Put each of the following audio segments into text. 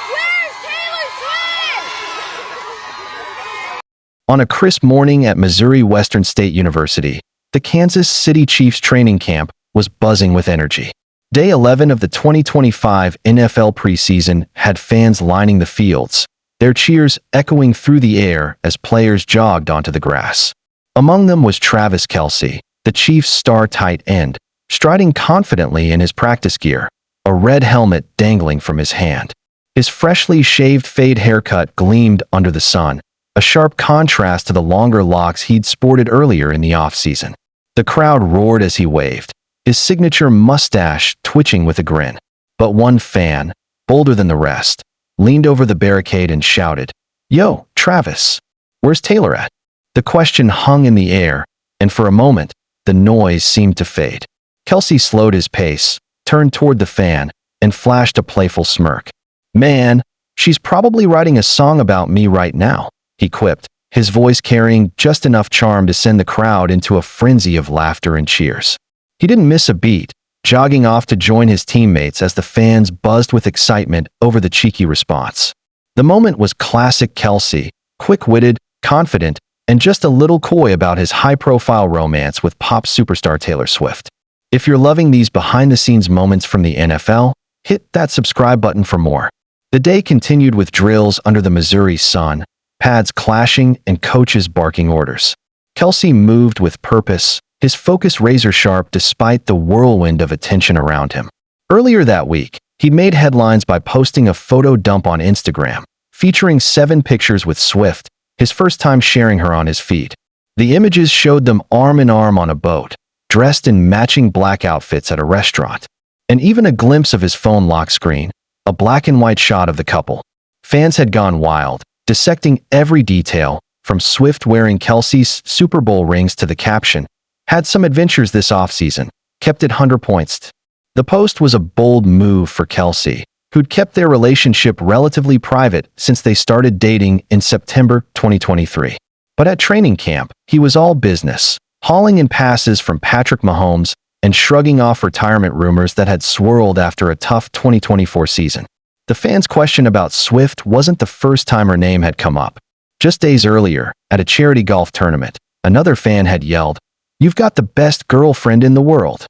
Where's Taylor Swift? On a crisp morning at Missouri Western State University, the Kansas City Chiefs training camp was buzzing with energy. Day 11 of the 2025 NFL preseason had fans lining the fields, their cheers echoing through the air as players jogged onto the grass. Among them was Travis Kelce, the Chiefs' star tight end, striding confidently in his practice gear, a red helmet dangling from his hand. His freshly shaved fade haircut gleamed under the sun, a sharp contrast to the longer locks he'd sported earlier in the offseason. The crowd roared as he waved, his signature mustache twitching with a grin. But one fan, bolder than the rest, leaned over the barricade and shouted, "Yo, Travis, where's Taylor at?" The question hung in the air, and for a moment, the noise seemed to fade. Kelce slowed his pace, turned toward the fan, and flashed a playful smirk. "Man, she's probably writing a song about me right now," he quipped, his voice carrying just enough charm to send the crowd into a frenzy of laughter and cheers. He didn't miss a beat, jogging off to join his teammates as the fans buzzed with excitement over the cheeky response. The moment was classic Kelce, quick-witted, confident, and just a little coy about his high-profile romance with pop superstar Taylor Swift. If you're loving these behind-the-scenes moments from the NFL, hit that subscribe button for more. The day continued with drills under the Missouri sun, pads clashing and coaches barking orders. Kelce moved with purpose, his focus razor-sharp despite the whirlwind of attention around him. Earlier that week, he'd made headlines by posting a photo dump on Instagram, featuring 7 pictures with Swift, his first time sharing her on his feed. The images showed them arm in arm on a boat, dressed in matching black outfits at a restaurant, and even a glimpse of his phone lock screen, a black and white shot of the couple. Fans had gone wild, dissecting every detail, from Swift wearing Kelce's Super Bowl rings to the caption, "Had some adventures this offseason, kept it 100 points." The post was a bold move for Kelce, who'd kept their relationship relatively private since they started dating in September 2023. But at training camp, he was all business, hauling in passes from Patrick Mahomes and shrugging off retirement rumors that had swirled after a tough 2024 season. The fans' question about Swift wasn't the first time her name had come up. Just days earlier, at a charity golf tournament, another fan had yelled, "You've got the best girlfriend in the world."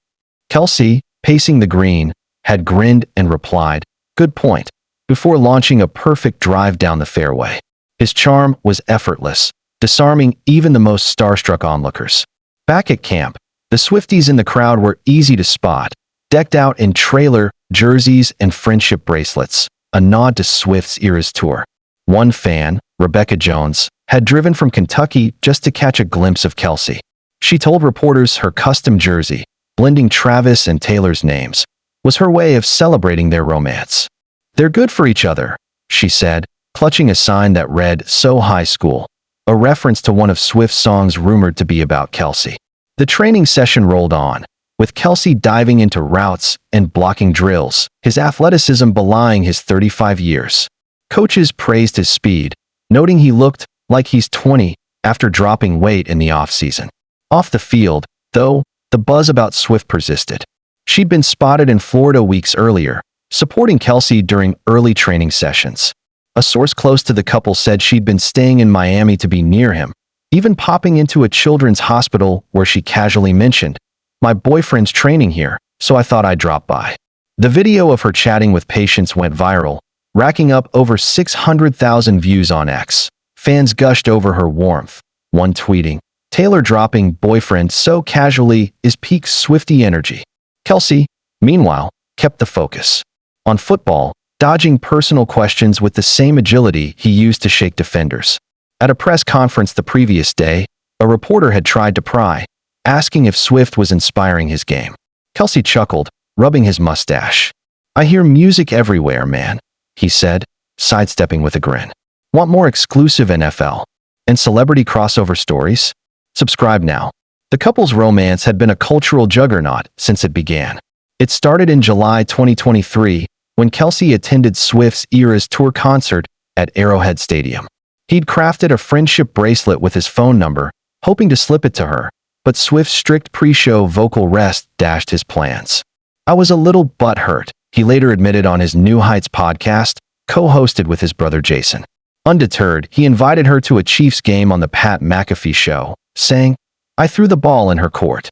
Kelce, pacing the green, had grinned and replied, "Good point," before launching a perfect drive down the fairway. His charm was effortless, disarming even the most starstruck onlookers. Back at camp, the Swifties in the crowd were easy to spot, decked out in trailer, jerseys, and friendship bracelets, a nod to Swift's Eras tour. One fan, Rebecca Jones, had driven from Kentucky just to catch a glimpse of Kelce. She told reporters her custom jersey, blending Travis and Taylor's names, was her way of celebrating their romance. "They're good for each other," she said, clutching a sign that read "So High School," a reference to one of Swift's songs rumored to be about Kelce. The training session rolled on, with Kelce diving into routes and blocking drills, his athleticism belying his 35 years. Coaches praised his speed, noting he looked like he's 20 after dropping weight in the offseason. Off the field, though, the buzz about Swift persisted. She'd been spotted in Florida weeks earlier, supporting Kelce during early training sessions. A source close to the couple said she'd been staying in Miami to be near him, even popping into a children's hospital where she casually mentioned, "My boyfriend's training here, so I thought I'd drop by." The video of her chatting with patients went viral, racking up over 600,000 views on X. Fans gushed over her warmth, one tweeting, "Taylor dropping boyfriend so casually is peak Swiftie energy." Kelce, meanwhile, kept the focus on football, dodging personal questions with the same agility he used to shake defenders. At a press conference the previous day, a reporter had tried to pry, asking if Swift was inspiring his game. Kelce chuckled, rubbing his mustache. "I hear music everywhere, man," he said, sidestepping with a grin. Want more exclusive NFL and celebrity crossover stories? Subscribe now. The couple's romance had been a cultural juggernaut since it began. It started in July 2023 when Kelce attended Swift's Eras tour concert at Arrowhead Stadium. He'd crafted a friendship bracelet with his phone number, hoping to slip it to her, but Swift's strict pre-show vocal rest dashed his plans. "I was a little butthurt," he later admitted on his New Heights podcast, co-hosted with his brother Jason. Undeterred, he invited her to a Chiefs game on the Pat McAfee show, saying, "I threw the ball in her court."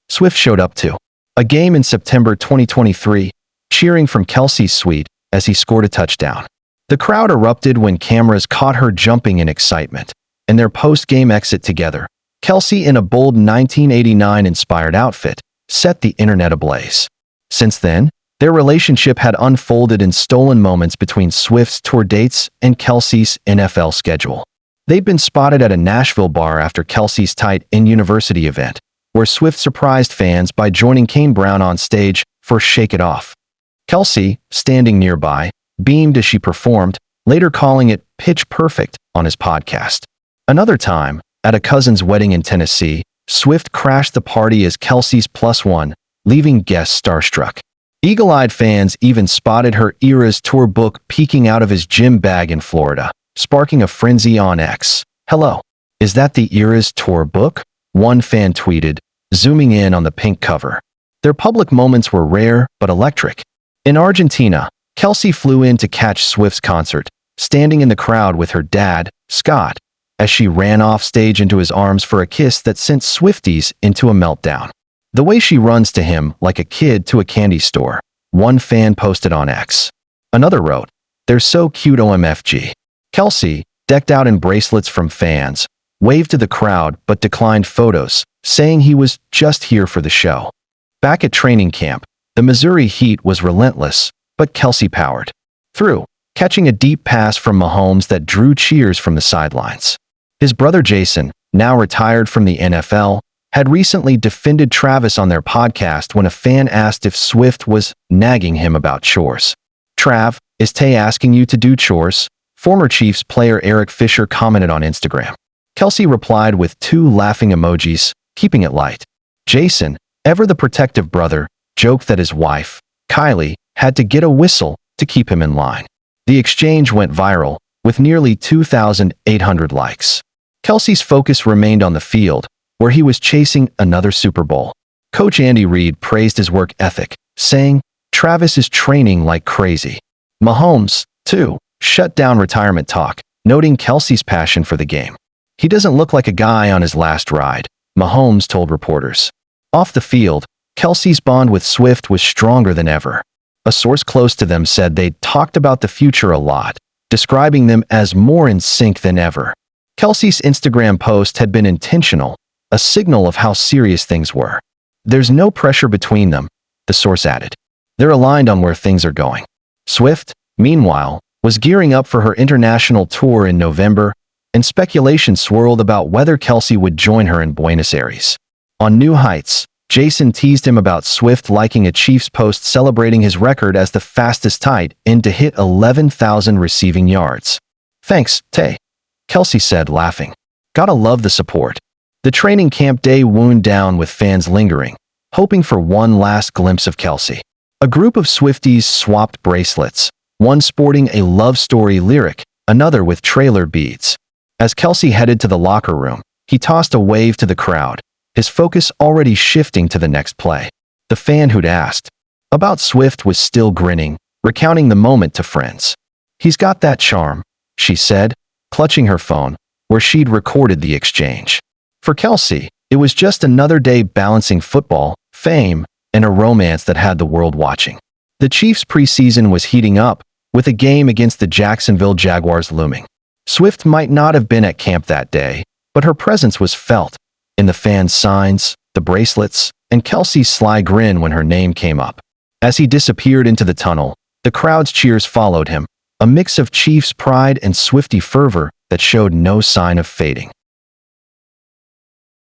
Swift showed up to a game in September 2023, cheering from Kelce's suite as he scored a touchdown. The crowd erupted when cameras caught her jumping in excitement. In their post-game exit together, Kelce, in a bold 1989-inspired outfit, set the internet ablaze. Since then, their relationship had unfolded in stolen moments between Swift's tour dates and Kelce's NFL schedule. They'd been spotted at a Nashville bar after Kelce's tight in-university event, where Swift surprised fans by joining Kane Brown on stage for Shake It Off. Kelce, standing nearby, beamed as she performed, later calling it pitch perfect on his podcast. Another time, at a cousin's wedding in Tennessee, Swift crashed the party as Kelce's +1, leaving guests starstruck. Eagle-eyed fans even spotted her Eras tour book peeking out of his gym bag in Florida, sparking a frenzy on X. "Hello, is that the Eras tour book?" one fan tweeted, zooming in on the pink cover. Their public moments were rare but electric. In Argentina, Kelce flew in to catch Swift's concert, standing in the crowd with her dad, Scott, as she ran off stage into his arms for a kiss that sent Swifties into a meltdown. "The way she runs to him like a kid to a candy store," one fan posted on X. Another wrote, "They're so cute OMFG." Kelce, decked out in bracelets from fans, waved to the crowd but declined photos, saying he was just here for the show. Back at training camp, the Missouri Heat was relentless, but Kelce powered through, catching a deep pass from Mahomes that drew cheers from the sidelines. His brother Jason, now retired from the NFL, had recently defended Travis on their podcast when a fan asked if Swift was nagging him about chores. "Trav, is Tay asking you to do chores?" former Chiefs player Eric Fisher commented on Instagram. Kelce replied with 2 laughing emojis, keeping it light. Jason, ever the protective brother, joked that his wife, Kylie, had to get a whistle to keep him in line. The exchange went viral, with nearly 2,800 likes. Kelce's focus remained on the field, where he was chasing another Super Bowl. Coach Andy Reid praised his work ethic, saying, "Travis is training like crazy." Mahomes, too, shut down retirement talk, noting Kelce's passion for the game. "He doesn't look like a guy on his last ride," Mahomes told reporters. Off the field, Kelce's bond with Swift was stronger than ever. A source close to them said they'd talked about the future a lot, describing them as more in sync than ever. Kelce's Instagram post had been intentional, a signal of how serious things were. "There's no pressure between them," the source added. "They're aligned on where things are going." Swift, meanwhile, was gearing up for her international tour in November, and speculation swirled about whether Kelce would join her in Buenos Aires. On New Heights, Jason teased him about Swift liking a Chiefs post celebrating his record as the fastest tight end to hit 11,000 receiving yards. "Thanks, Tay," Kelce said, laughing. "Gotta love the support." The training camp day wound down with fans lingering, hoping for one last glimpse of Kelce. A group of Swifties swapped bracelets, one sporting a love story lyric, another with trailer beads. As Kelce headed to the locker room, he tossed a wave to the crowd, his focus already shifting to the next play. The fan who'd asked about Swift was still grinning, recounting the moment to friends. "He's got that charm," she said, clutching her phone, where she'd recorded the exchange. For Kelce, it was just another day balancing football, fame, and a romance that had the world watching. The Chiefs' preseason was heating up, with a game against the Jacksonville Jaguars looming. Swift might not have been at camp that day, but her presence was felt in the fans' signs, the bracelets, and Kelce's sly grin when her name came up. As he disappeared into the tunnel, the crowd's cheers followed him, a mix of Chiefs pride and Swiftie fervor that showed no sign of fading.